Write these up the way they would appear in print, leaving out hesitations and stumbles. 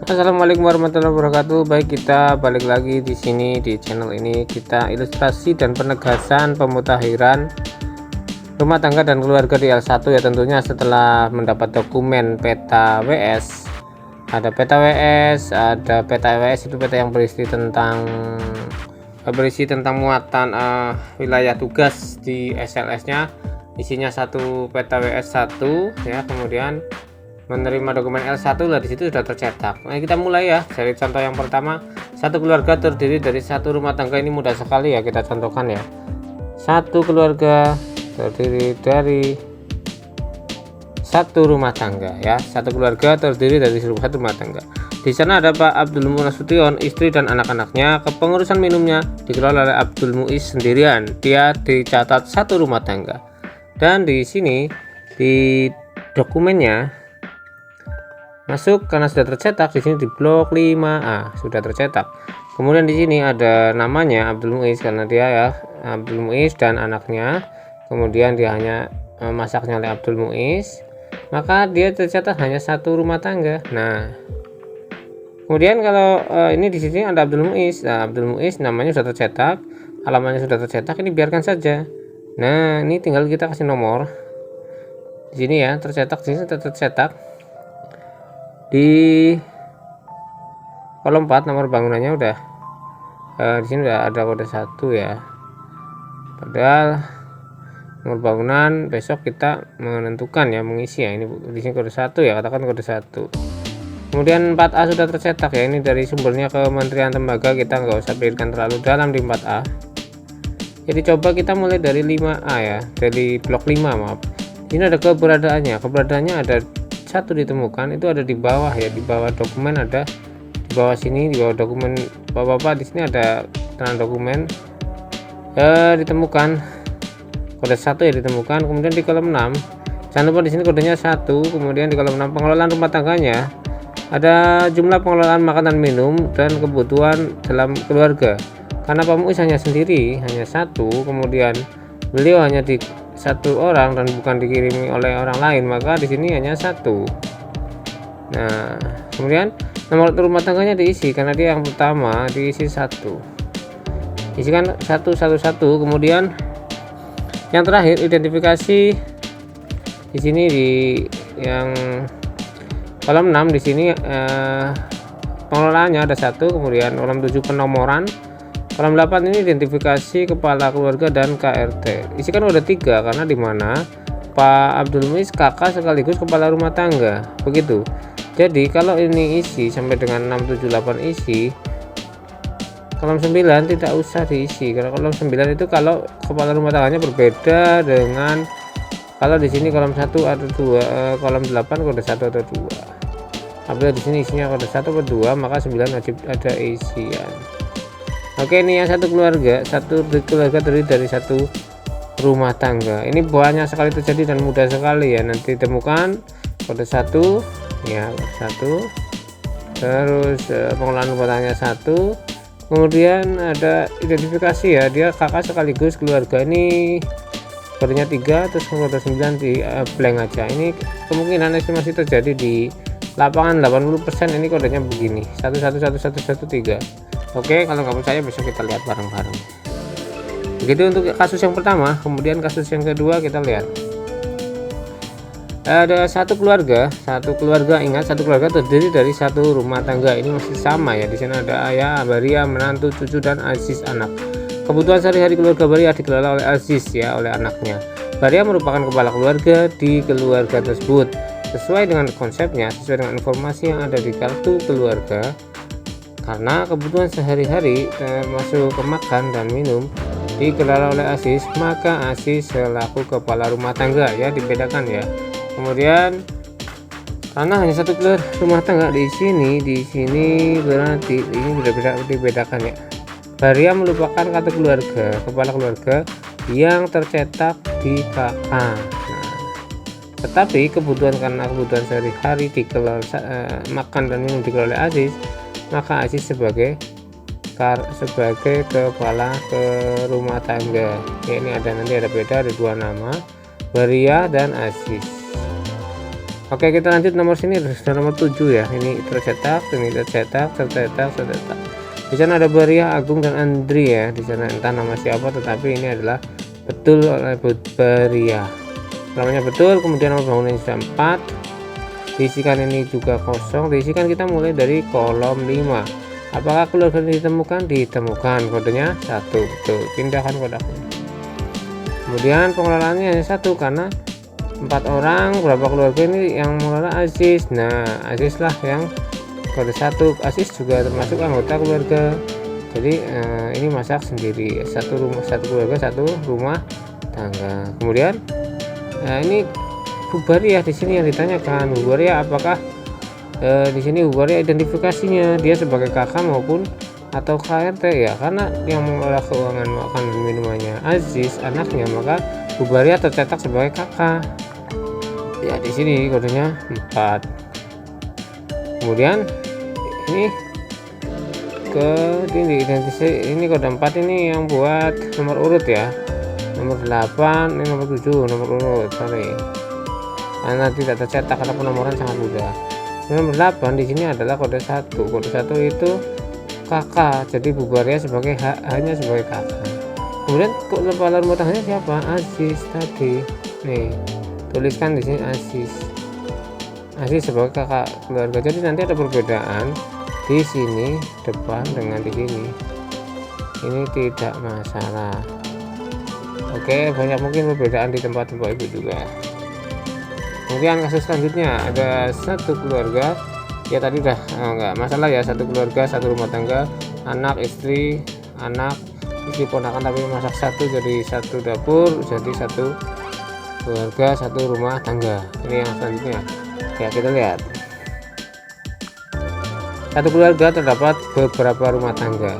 Assalamualaikum warahmatullahi wabarakatuh. Baik, kita balik lagi di sini di channel ini. Kita ilustrasi dan penegasan pemutakhiran rumah tangga dan keluarga di L1 ya, tentunya setelah mendapat dokumen peta WS. Ada peta WS, ada peta WS itu peta yang berisi tentang muatan wilayah tugas di SLS-nya. Isinya satu peta WS 1 ya, kemudian menerima dokumen L1 lah, di situ sudah tercetak. Nah, kita mulai ya dari contoh yang pertama. Satu keluarga terdiri dari satu rumah tangga. Ini mudah sekali ya kita contohkan ya. Satu keluarga terdiri dari satu rumah tangga ya. Satu keluarga terdiri dari satu rumah tangga. Di sana ada Pak Abdul Nasution, istri dan anak-anaknya. Kepengurusan minumnya dikelola oleh Abdul Muiz sendirian. Dia dicatat satu rumah tangga. Dan di sini di dokumennya masuk karena sudah tercetak di sini di blok 5A sudah tercetak. Kemudian di sini ada namanya Abdul Muiz karena dia ya Abdul Muiz dan anaknya. Kemudian dia hanya masaknya oleh Abdul Muiz, maka dia tercatat hanya satu rumah tangga. Nah, kemudian kalau ini di sini ada Abdul Muiz. Nah, Abdul Muiz namanya sudah tercetak, alamatnya sudah tercetak, ini biarkan saja. Nah, ini tinggal kita kasih nomor di sini ya, tercetak di sini tercetak. Di kolom 4 nomor bangunannya udah di sini udah ada kode 1 ya. Padahal nomor bangunan besok kita menentukan ya, mengisi ya. Ini di sini kode 1 ya, katakan kode 1. Kemudian 4A sudah tercetak ya. Ini dari sumbernya Kementerian Tembaga, kita nggak usah pikirkan terlalu dalam di 4A. Jadi coba kita mulai dari 5A ya, dari blok 5 maaf. Ini ada keberadaannya ada satu ditemukan, itu ada di bawah ya, di bawah dokumen ada di bawah sini, di bawah dokumen Bapak-bapak di sini ada tanda dokumen ditemukan kode 1 ya, ditemukan. Kemudian di kolom 6 jangan lupa di sini kodenya 1. Kemudian di kolom 6 pengelolaan rumah tangganya ada jumlah pengelolaan makanan minum dan kebutuhan dalam keluarga. Karena Pak Muiz hanya sendiri, hanya satu, kemudian beliau hanya di satu orang dan bukan dikirimi oleh orang lain, maka di sini hanya satu. Nah, kemudian nomor rumah tangganya diisi karena dia yang pertama, diisi satu, isikan 111. Kemudian yang terakhir identifikasi di sini di yang kolom 6 di sini pengelolaannya ada 1. Kemudian kolom 7 penomoran. Kolom 8 ini identifikasi kepala keluarga dan KRT. Isikan udah 3 karena dimana Pak Abdul Muiz kakak sekaligus kepala rumah tangga. Begitu. Jadi kalau ini isi sampai dengan 678 isi, kolom 9 tidak usah diisi. Karena kolom 9 itu kalau kepala rumah tangganya berbeda dengan kalau di sini kolom 1 ada 2, kolom 8 kode 1 atau 2. Apabila di sini isinya kode 1 atau 2, maka 9 wajib ada isian. Oke, ini ya satu keluarga terdiri dari satu rumah tangga. Ini banyak sekali terjadi dan mudah sekali ya. Nanti temukan kode 1 ya, 1. Terus pengelolaan rumah tangganya 1. Kemudian ada identifikasi ya, dia kakak sekaligus keluarga. Ini kodenya 3, terus kode 9 di blank aja. Ini kemungkinan estimasi terjadi di lapangan 80%. Ini kodenya begini, 111113. Oke, kalau nggak percaya besok kita lihat bareng-bareng. Begitu untuk kasus yang pertama. Kemudian kasus yang kedua kita lihat. Ada satu keluarga, ingat satu keluarga terdiri dari satu rumah tangga. Ini masih sama ya. Di sana ada ayah, Baria, menantu, cucu dan Aziz anak. Kebutuhan sehari-hari keluarga Baria dikelola oleh Aziz ya, oleh anaknya. Baria merupakan kepala keluarga di keluarga tersebut. Sesuai dengan konsepnya, sesuai dengan informasi yang ada di kartu keluarga. Karena kebutuhan sehari-hari termasuk makan dan minum dikelola oleh Aziz, maka Aziz selaku kepala rumah tangga ya, dibedakan ya. Kemudian karena hanya satu rumah tangga di sini berarti ini berbeda, dibedakan ya. Baria merupakan kata keluarga, kepala keluarga yang tercetak di KK. Nah, tetapi karena kebutuhan sehari-hari dikelola makan dan minum dikelola oleh Aziz, maka Aziz sebagai kepala ke rumah tangga ya. Ini nanti ada beda, ada 2 nama, Baria dan Aziz. Oke, kita lanjut nomor sini, sudah nomor 7 ya. Ini tercetak, ini tercetak. Di sana ada Baria, Agung, dan Andri ya. Di sana entah nama siapa, tetapi ini adalah betul oleh Baria. Namanya betul, kemudian nomor bangunannya sudah 4. Diisikan ini juga kosong. Diisikan kita mulai dari kolom 5. Apakah keluarga ditemukan? Ditemukan. Kodenya 1. Betul. Pindahkan kodaknya. Kemudian pengelolaannya hanya 1 karena 4 orang. Berapa keluarga ini yang mengelola? Aziz. Nah, Aziz lah yang kode 1. Aziz juga termasuk anggota keluarga. Jadi ini masak sendiri. Satu keluarga, satu rumah tangga. Kemudian ini Bu Baria di sini yang ditanyakan. Bu Baria apakah di sini Bu Baria identifikasinya dia sebagai kakak maupun atau KRT ya, karena yang mengelola keuangan makan dan minumannya Aziz anaknya, maka Bu Baria tercetak sebagai kakak ya. Di sini kodenya 4. Kemudian ini ini identifikasi, ini kode 4 ini yang buat nomor urut ya, nomor 8 ini nomor 7 nomor urut, sorry karena tidak tercetak karena penomoran sangat mudah. Nomor 8 di sini adalah kode 1. Kode 1 itu kakak, jadi Bu Baria sebagai hanya sebagai kakak. Kemudian kepala rumah tangganya siapa? Aziz tadi. Nih, tuliskan di sini Aziz sebagai kakak keluarga. Jadi nanti ada perbedaan di sini depan dengan di sini. Ini tidak masalah. Oke, banyak mungkin perbedaan di tempat-tempat ibu juga. Kemudian kasus selanjutnya ada satu keluarga ya, tadi udah enggak masalah ya, satu keluarga, satu rumah tangga, anak, istri, ponakan, tapi masak satu, jadi satu dapur, jadi satu keluarga, satu rumah tangga. Ini yang selanjutnya ya, kita lihat. Satu keluarga terdapat beberapa rumah tangga.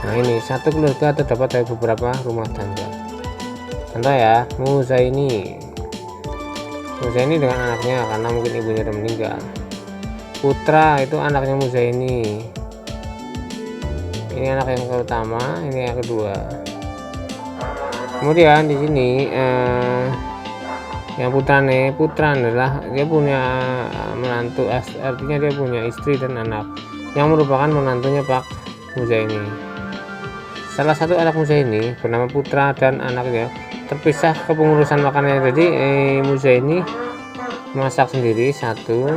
Nah, ini satu keluarga terdapat dari beberapa rumah tangga. Contoh ya, Muzaini dengan anaknya karena mungkin ibunya sudah meninggal. Putra itu anaknya Muzaini. Ini anak yang pertama, ini yang kedua. Kemudian di sini yang putra adalah dia punya menantu, artinya dia punya istri dan anak yang merupakan menantunya Pak Muzaini. Salah satu anak Muzaini bernama Putra dan anaknya terpisah kepengurusan makanannya. Jadi Muzaini masak sendiri satu.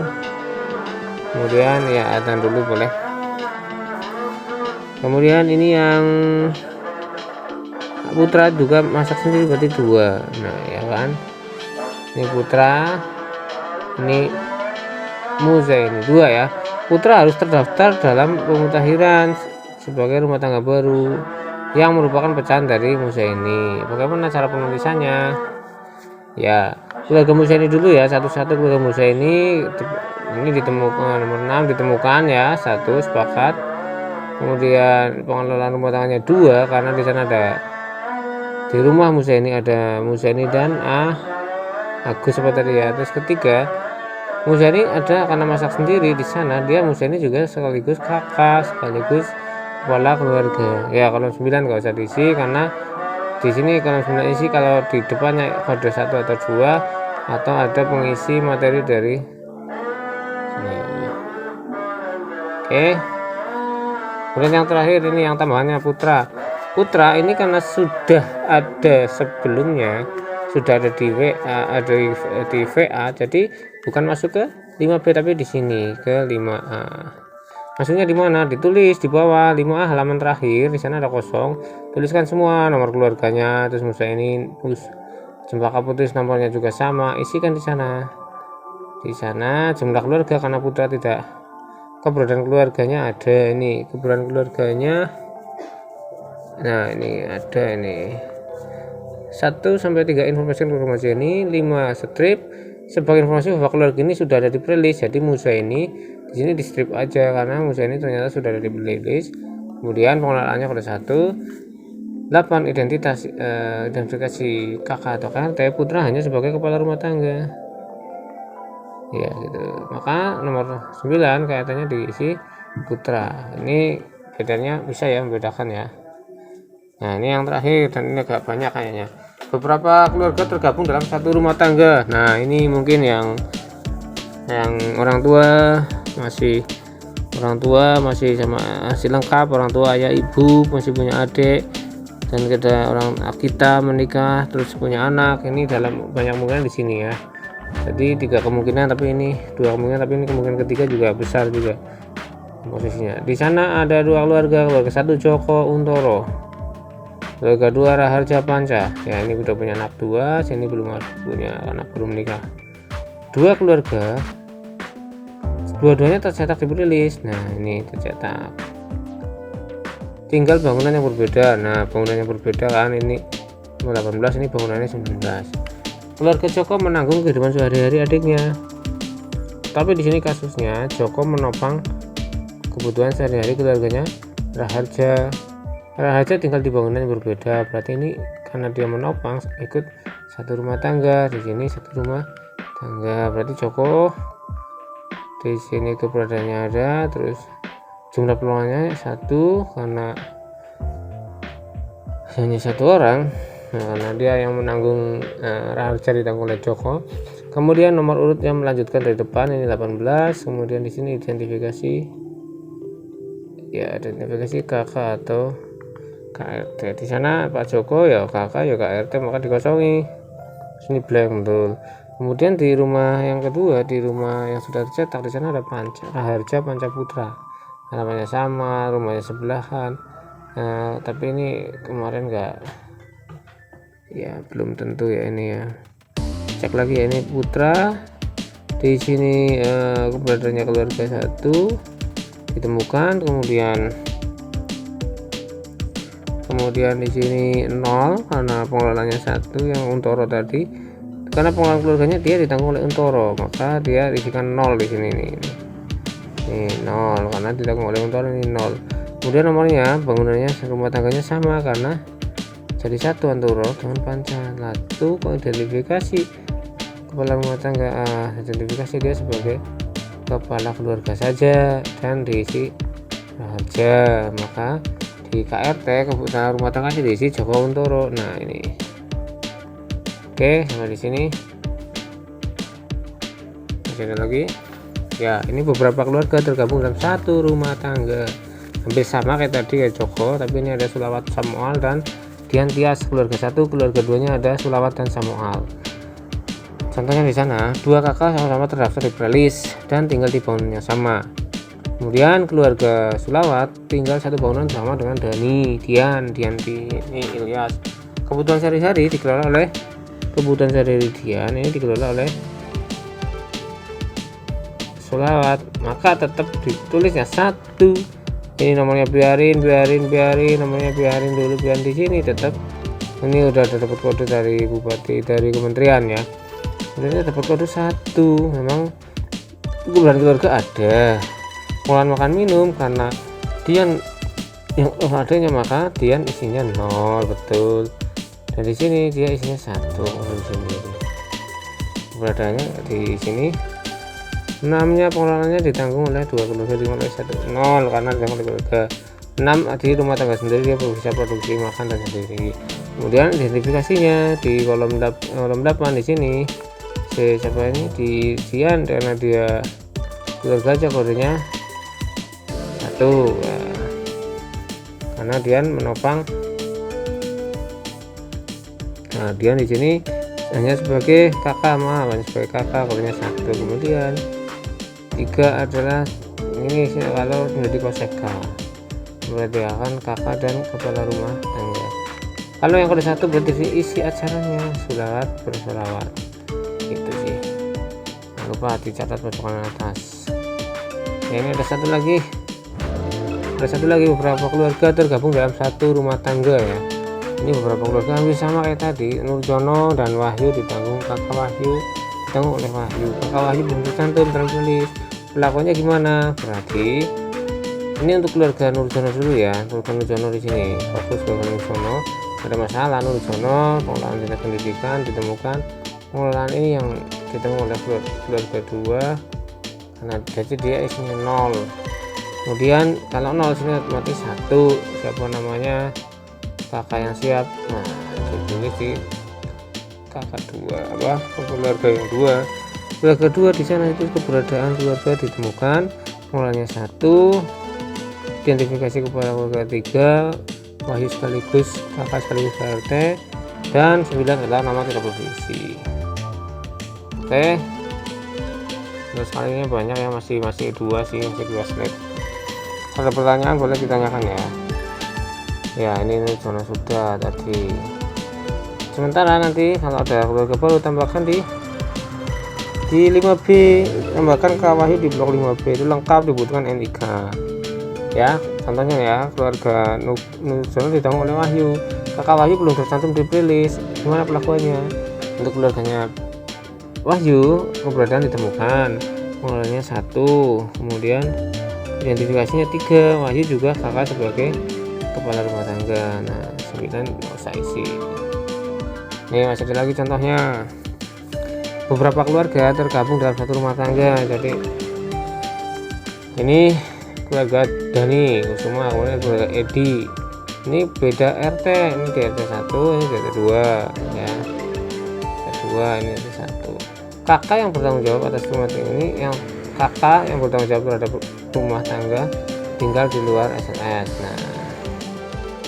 Kemudian ya adzan dulu boleh. Kemudian ini yang Putra juga masak sendiri, berarti 2. Nah ya kan, ini Putra, ini Muzaini 2 ya. Putra harus terdaftar dalam pemutahiran sebagai rumah tangga baru yang merupakan pecahan dari Muzaini. Bagaimana cara penulisannya? Ya, keluarga Muzaini dulu ya, satu-satu keluarga Muzaini. Ini ditemukan nomor 6 ditemukan ya, 1 sepakat. Kemudian pengelolaan rumah tangganya 2 karena di sana ada, di rumah Muzaini ada Muzaini dan Agus seperti tadi ya. Terus ketiga, Muzaini ada karena masak sendiri di sana, dia Muzaini juga sekaligus kakak, sekaligus kepala keluarga. Ya, kolom 9 nggak usah diisi karena di sini kolom 9 isi kalau di depannya kode 1 atau 2 atau ada pengisi materi dari sini. Oke. Kemudian yang terakhir ini yang tambahannya Putra. Putra ini karena sudah ada sebelumnya, sudah ada di WA, di VA, jadi bukan masuk ke 5B tapi di sini ke 5A. Masuknya di mana? Ditulis di bawah 5A halaman terakhir, di sana ada kosong. Tuliskan semua nomor keluarganya, terus Muzaini, Cempaka Putri nomornya juga sama, isikan di sana. Di sana jumlah keluarga karena Putra tidak, keberadaan keluarganya ada, ini keberadaan keluarganya. Nah, ini ada ini 1 sampai 3 informasi keluarga Muzaini, 5 strip sebagai informasi bahwa keluarga ini sudah ada di playlist. Jadi Muzaini di sini di strip aja karena Muzaini ternyata sudah ada di playlist. Kemudian pengelolaannya kode 1. 8 identifikasi kakak atau KRT. Putra hanya sebagai kepala rumah tangga ya gitu. Maka nomor 9 KRT-nya diisi Putra. Ini bedanya bisa ya, membedakan ya. Nah, ini yang terakhir dan ini agak banyak kayaknya. Beberapa keluarga tergabung dalam satu rumah tangga. Nah, ini mungkin yang yang orang tua masih masih lengkap, orang tua ayah ibu masih punya adik, dan kita menikah terus punya anak. Ini dalam banyak kemungkinan di sini ya. Jadi 3 kemungkinan, tapi ini 2 kemungkinan, tapi ini kemungkinan ketiga juga besar juga posisinya. Di sana ada 2 keluarga 1 Joko Untoro, keluarga 2 Raharja Panca. Ya, ini udah punya anak 2, sini belum punya anak, belum nikah. 2 keluarga, dua-duanya tercetak di Prilis. Nah, ini tercetak. Tinggal bangunan yang berbeda. Nah, bangunan yang berbeda kan, ini 18, ini bangunannya 19. Keluarga Joko menanggung kehidupan sehari-hari adiknya. Tapi di sini kasusnya Joko menopang kebutuhan sehari-hari keluarganya Raharja. Raharja tinggal di bangunan yang berbeda. Berarti ini karena dia menopang ikut satu rumah tangga. Di sini satu rumah tangga. Berarti Joko di sini keberadaannya ada, terus jumlah peluangnya 1 karena hanya 1 orang. Nah, karena dia yang menanggung, Raharja ditanggung oleh Joko. Kemudian nomor urut yang melanjutkan dari depan ini 18. Kemudian di sini identifikasi, ya identifikasi kakak atau KRT. Di sana Pak Joko ya kakak ya KRT, maka dikosongi. Sini blank betul. Kemudian di rumah yang kedua, di rumah yang sudah tercetak, di sana ada Raharja Panca Putra. Namanya sama, rumahnya sebelahan. Tapi ini kemarin belum tentu ya ini ya. Cek lagi ya, ini Putra. Di sini keberadaannya keluarga 1 ditemukan, kemudian di sini 0 karena pengelolanya 1 yang Untoro tadi. Karena pengelolaan keluarganya dia ditanggung oleh Untoro, maka dia isikan 0 di sini nih. Ini 0 karena ditanggung oleh Untoro, ini 0. Kemudian nomornya, bangunannya rumah tangganya sama karena jadi 1 Untoro dengan Panca. Lalu identifikasi kepala rumah tangga, identifikasi dia sebagai kepala keluarga saja dan diisi Raharja, maka di KRT kebutuhan rumah tangga diisi Joko Untoro. Nah, ini oke, sampai di sini. Masih ada lagi ya, ini beberapa keluarga tergabung dalam 1 rumah tangga, hampir sama kayak tadi ya Joko, tapi ini ada Sulawat, Samual, dan Dian Tias. Keluarga 1, keluarga 2-nya ada Sulawat dan Samual. Contohnya di sana 2 kakak sama-sama terdaftar di Prilis dan tinggal di bangunan yang sama. Kemudian keluarga Sulawat tinggal 1 bangunan sama dengan Dani, Dianti, ini Ilyas. Kebutuhan sehari-hari dikelola oleh Dian, ini dikelola oleh Sulawat, maka tetap ditulisnya 1. Ini nomornya biarin, nomornya biarin dulu, biarin di sini tetap. Ini udah dapat kode dari bupati, dari kementerian ya. Ini dapat kode 1. Memang kebutuhan keluarga ada. Pengelolaan makan minum karena Dian yang adanya, maka Dian isinya 0 betul. Dan di sini dia isinya 1 sendiri. Keberadaannya di sini. 6-nya pengelolaannya ditanggung oleh 2 keluarga, dimulai 1 0 karena ditanggung oleh keluarga. 6 di rumah tangga sendiri, dia bisa produksi makan dan sendiri. Kemudian identifikasinya di kolom 8 di sini. Siapa ini? Di Dian, karena dia keluarga aja kodenya 1 ya. Karena Dian menopang. Nah, Dian di sini hanya sebagai kakak, hanya sebagai kakak, kodenya 1. Kemudian 3 adalah ini kalau menjadi koseka, berarti akan kakak dan kepala rumah tangga. Kalau yang kode 1 berarti isi acaranya Sulawat bersolawat. Itu sih, jangan lupa dicatat pojokan atas. Ya, ini ada satu lagi beberapa keluarga tergabung dalam 1 rumah tangga ya. Ini beberapa keluarga hampir sama kayak tadi. Nurjono dan Wahyu ditanggung kakak Wahyu, ditanggung oleh Wahyu. Kakak Wahyu belum tercantum dalam tulis. Pelakunya gimana? Berarti ini untuk keluarga Nurjono dulu ya. Keluarga Nurjono di sini fokus keluarga Nurjono. Ada masalah Nurjono, pengelolaan dinas pendidikan ditemukan. Pengelolaan ini yang ditemukan oleh keluarga 2 karena jadi dia isinya 0. Kemudian kalau 0 sini otomatis 1. Siapa namanya? Kakak yang siap. Nah, ditulis di kakak 2 keluarga yang 2. Keluarga kedua di sana itu keberadaan keluarga ditemukan, mulanya 1, identifikasi kepala keluarga 3, Wahyu sekaligus kakak sekaligus KRT, dan 9 adalah nama tidak perlu diisi. Oke, terus kali ini banyak ya, masih 2 sih, masih 2 slide. Ada pertanyaan boleh ditanyakan ya. Ya ini zona sudah tadi. Sementara nanti kalau ada keluarga baru tambahkan di 5B, tambahkan Kak Wahyu di blok 5B, itu lengkap dibutuhkan NIK ya. Contohnya ya, keluarga Nuzono ditanggung oleh Wahyu, Kakak Wahyu belum tercantum di playlist, gimana pelakuannya? Untuk keluarganya Wahyu keberadaan ditemukan, mulanya 1, kemudian identifikasinya 3, Wahyu juga kakak sebagai kepala rumah tangga. Nah 9 nggak usah isi. Nih masih ada lagi contohnya, beberapa keluarga tergabung dalam satu rumah tangga. Jadi ini keluarga Dani Kusuma, kemudian keluarga Edi, ini beda RT, ini di RT 1, ini di RT 2 ya, RT 2 ini RT 1. Kakak yang bertanggung jawab atas rumah tangga ini, yang kakak yang bertanggung jawab terhadap rumah tangga tinggal di luar SNS. Nah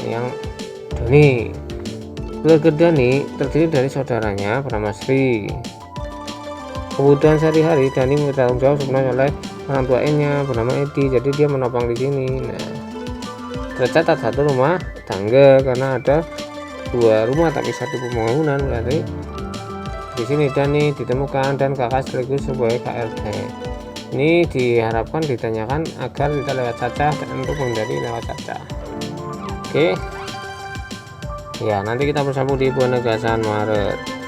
ini yang Dani. Keluarga Dani terdiri dari saudaranya bernama Sri. Kebutuhan sehari-hari Dani bertanggung jawab sebenarnya oleh orang tuanya bernama Edi, jadi dia menopang di sini. Nah tercatat 1 rumah tangga karena ada 2 rumah tapi 1 pembangunan, berarti di sini Dani ditemukan dan kakak sekaligus sebagai KRT. Ini diharapkan ditanyakan agar kita lewat cacah dan untuk menghindari lewat cacah. Oke ya, nanti kita bersambung di penegasan Maret.